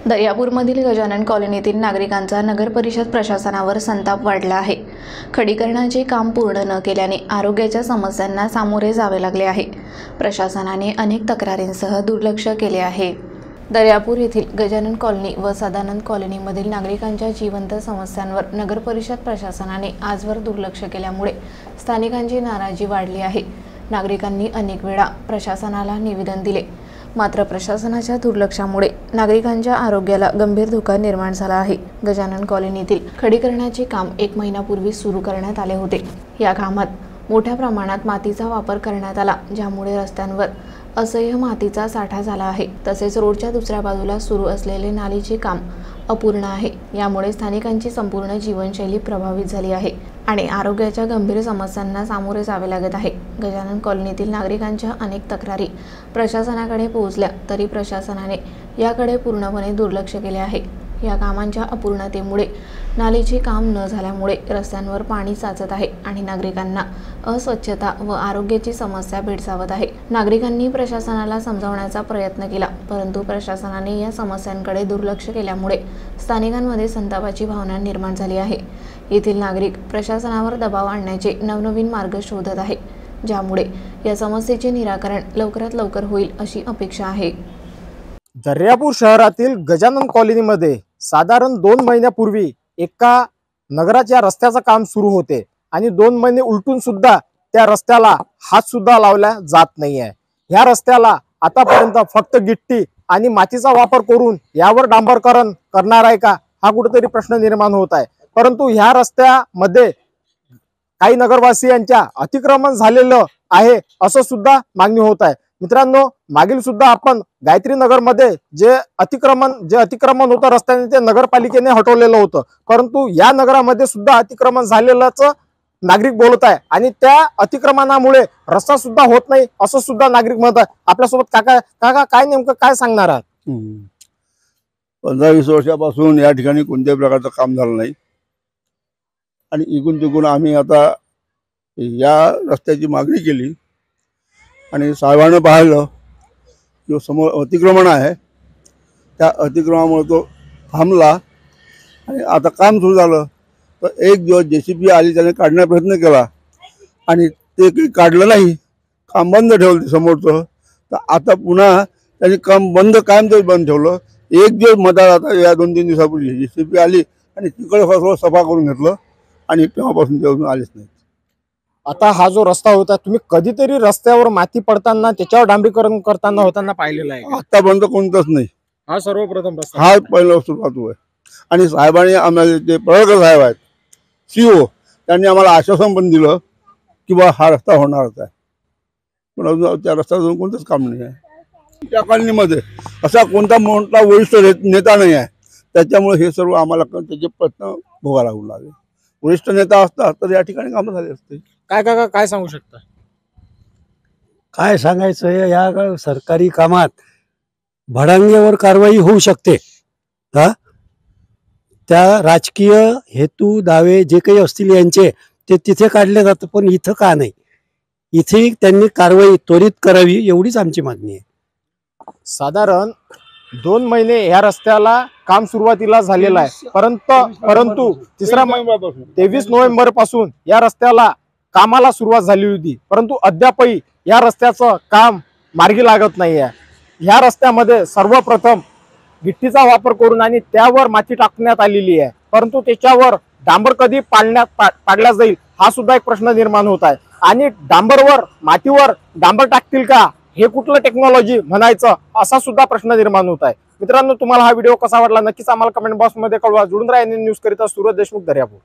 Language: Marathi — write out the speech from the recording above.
दर्यापूरमधील गजानन कॉलनीतील नागरिकांचा नगर परिषद प्रशासनावर संताप वाढला आहे। खडीकरणाचे काम पूर्ण न केल्याने आरोग्याच्या समस्यांना सामोरे जावे लागले आहे। प्रशासनाने अनेक तक्रारींसह दुर्लक्ष केले आहे। दर्यापूर येथील गजानन कॉलनी व सदानंद कॉलनीमधील नागरिकांच्या जीवंत समस्यांवर नगर परिषद प्रशासनाने आजवर दुर्लक्ष केल्यामुळे स्थानिकांची नाराजी वाढली आहे। नागरिकांनी अनेक वेळा प्रशासनाला निवेदन दिले, मात्र प्रशासनाच्या दुर्लक्षामुळे नागरिकांच्या आरोग्याला गंभीर धोका निर्माण झाला आहे। गजानन कॉलनीतील खडीकरणाचे काम 1 महिन्यापूर्वी सुरू करण्यात आले होते। या कामात मोठ्या प्रमाणात मातीचा वापर करण्यात आला, ज्यामुळे रस्त्यांवर असह्य मातीचा साठा झाला आहे। तसेच रोडच्या दुसऱ्या बाजूला सुरू असलेले नालीचे काम अपूर्ण आहे। यामुळे स्थानिकांची संपूर्ण जीवनशैली प्रभावित झाली आहे आणि आरोग्याच्या गंभीर समस्यांना सामोरे जावे लागत आहे। गजानन कॉलनीतील नागरिकांच्या अनेक तक्रारी प्रशासनाकडे पोहोचल्या तरी प्रशासनाने याकडे पूर्णपणे दुर्लक्ष केले आहे। या कामांच्या अपूर्णतेमुळे नालीचे काम न झाल्यामुळे रस्त्यांवर पाणी साचत आहे आणि नागरिकांना अस्वच्छता व आरोग्याची समस्या भेडसावत आहे। नागरिकांनी प्रशासनाला समजावण्याचा प्रयत्न केला, परंतु प्रशासनाने या समस्यांकडे दुर्लक्ष केल्यामुळे स्थानिकांमध्ये संतापाची भावना निर्माण झाली आहे। येथील नागरिक प्रशासनावर दबाव आणण्याचे नवनवीन मार्ग शोधत आहे, ज्यामुळे या समस्येचे निराकरण लवकरात लवकर होईल अशी अपेक्षा आहे। दर्यापूर शहरातील गजानन कॉलनीमध्ये साधारण 2 महिन्यापूर्वी एका नगराच्या रस्त्याचं काम सुरू होते आणि 2 महिने उलटून सुद्धा त्या रस्त्याला हात सुद्धा लावला जात नाहीये। ह्या रस्त्याला आतापर्यंत फक्त गिट्टी आणि मातीचा वापर करून यावर डांबरीकरण करणार आहे का, हा कुठेतरी प्रश्न निर्माण होत आहे। परंतु ह्या रस्त्यामध्ये काही नगरवासियांच्या अतिक्रमण झालेलं आहे असं सुद्धा मागणी होत आहे। मित्रांनो, मागील सुद्धा आपण गायत्री नगर मध्ये जे अतिक्रमण होतं रस्त्याने ते नगरपालिकेने हटवलेलं होतं, परंतु या नगरामध्ये सुद्धा अतिक्रमण झालेलंच नागरिक बोलत आहे आणि त्या अतिक्रमणामुळे रस्ता सुद्धा होत नाही असं सुद्धा नागरिक म्हणत आहे। आपल्यासोबत काका काय नेमकं काय सांगणार आहात? 15-20 वर्षापासून या ठिकाणी कोणत्याही प्रकारचं काम झालं नाही आणि इकडून तिकडून आम्ही आता या रस्त्याची मागणी केली आणि साहेबांना पाहिलं जो समोर अतिक्रमण आहे त्या अतिक्रमणामुळे तो थांबला आणि आता काम सुरू झालं। तर एक दिवस JCB आली, त्याने काढण्याचा प्रयत्न केला आणि ते काही काढलं नाही, काम बंद ठेवलं ते समोरचं। तर आता पुन्हा त्यांनी काम बंद बंद ठेवलं। एक दिवस मधात आता या 2-3 दिवसापूर्वी JCB आली आणि तिकडे सगळं सफा करून घेतलं आणि तेव्हापासून ते आलेच नाही। आता हा जो रस्ता होता, तुम्ही कधीतरी रस्त्यावर माती पडताना त्याच्यावर डांबरीकरण करताना होताना पाहिलेला आहे? आतापर्यंत कोणतंच नाही, हा सर्वप्रथम रस्ता, हा पहिला सुरुवात आहे। आणि साहेबांनी आम्हाला जे पळकर साहेब आहेत CO, त्यांनी आम्हाला आश्वासन पण दिलं की बा हा रस्ता होणारच आहे, पण अजून त्या रस्त्याचं कोणतंच काम नाही आहे। त्या कॉलनीमध्ये असा कोणता मोठा वरिष्ठ नेता नाही आहे, त्याच्यामुळे हे सर्व आम्हाला त्याचे प्रश्न भोगावे लागू लागले। वरिष्ठ नेता असता तर या ठिकाणी कामं झाले असते। काय काका काय सांगू शकता? काय सांगायचं, या सरकारी कामात भडांग्यावर कारवाई होऊ शकते। हा, त्या राजकीय हेतू दावे जे काही असतील यांचे ते तिथे काढले जातात, पण इथं का नाही? इथे त्यांनी कारवाई त्वरित करावी एवढीच आमची मागणी आहे। साधारण 2 महिने या रस्त्याला काम सुरुवातीला झालेलं आहे, परंतु 23 नोव्हेंबर पासून या रस्त्याला कामाला सुरुवात झाली होती, परंतु अद्यापही या रस्त्याचं काम मार्गी लागत नाही आहे। ह्या रस्त्यामध्ये सर्वप्रथम गिट्टीचा वापर करून आणि त्यावर माती टाकण्यात आलेली आहे, परंतु त्याच्यावर डांबर कधी पाडल्या जाईल हा सुद्धा एक प्रश्न निर्माण होत आहे। आणि डांबरवर मातीवर डांबर टाकतील का, हे कुठलं टेक्नॉलॉजी म्हणायचं असा सुद्धा प्रश्न निर्माण होत आहे। मित्रांनो, तुम्हाला हा व्हिडिओ कसा वाटला नक्कीच आम्हाला कमेंट बॉक्स मध्ये कळवा। जुळून राहा न्यूज करिता सूरज देशमुख, दर्यापूर।